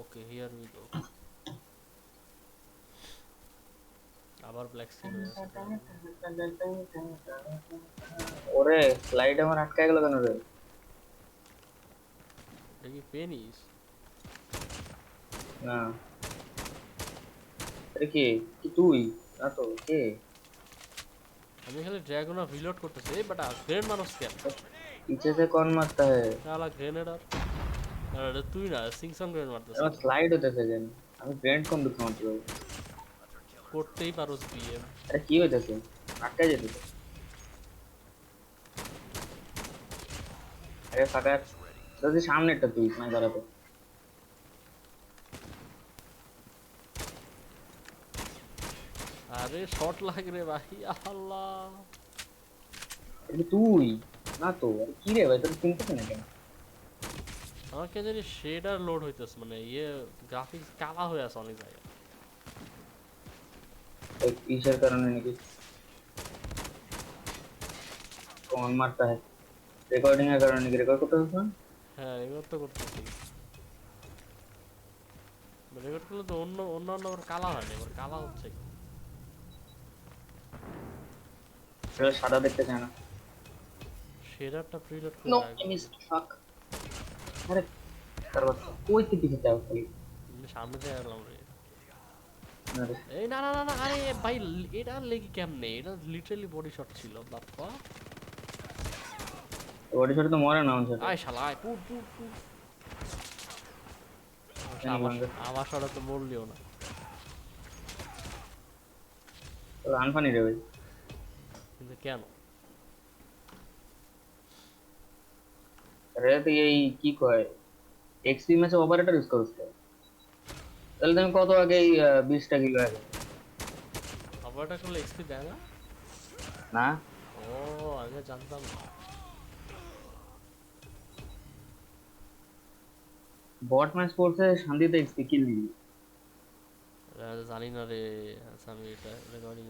Okay, here we go. আবার black screen হয়ে আছে। ওরে স্লাইড আমার আটকে গেল কেন রে? এটা কি পেনিস? না, এটা কি? কি তুই? না তো, কে? আমি খালি ড্রাগন অফ রিলোড করতেছি। এই বেটা গ্রেনেড মানুষ কেন? पीछे से कौन मारता है? শালা গ্রেনেড আর এটা তুই না, সিংসং গ্রেনেড আমার মারতেছিল। স্লাইড হতেছে কেন? আমি ব্রেন্ড কোন দিকে মারতে পারবো? করতেই পারোস বিএম। আরে কি হইতেছে? আটকে যেতেছে। আরে ফাকার, যদি সামনেরটা তুই না দাঁড়াতে। আরে শর্ট লাগে রে ভাই, আল্লাহ। এটা তুই না তো? আরে কি রে ভাই, তোর চিনতেছে না কেন? আমাকে জানি শেডার লোড হইতেছে, মানে গ্রাফিক্স কালা হয়ে আছে অনেক জায়গায়। এই কিসের কারণে নাকি? कौन मारता है? রেকর্ডিং এর কারণে নাকি? রেকর্ড করতে হচ্ছে না? হ্যাঁ, রেকর্ড তো করতেছি। রেকর্ড করলে তো অন্যান্য আবার কালা হয় না, এবার কালা হচ্ছে কেন? এটা সাদা দেখতে চায় না। শেডারটা প্রিলোড নো করে আই রাখবো। মিসড, ফাক। আরে তার বাচ্চা কই থেকে পিছে যাও খালি। সামনে দিয়ে গেলাম রে। আরে এই না না না না, আরে ভাই, এটা লেগে কেমনে? এটা লিটারালি বডি শট ছিল বাপ্পা। বডি শট তো মরে না ওর সাথে। আয় শালা আয়, পুট পুট পুট। জানি আমার ভাঙ্গে। আমার শটে তো মরলিও না। আনফানি রে ভাই। কিন্তু কেন? আরে তুই এই কি কয়, এক্সপি ম্যাচে অপারেটর ইউজ করছ তো? তাহলে তুমি কত আগে 20টা কিলো আগে? খাবারটা করলে এক্সপি দেয় না? না, ও, আগে জানতাম না। বট ম্যাচ করছে শান্তিতে এক্সপি কিল দিবি। জানি না রে। আচ্ছা, আমি এটা রেকর্ডিং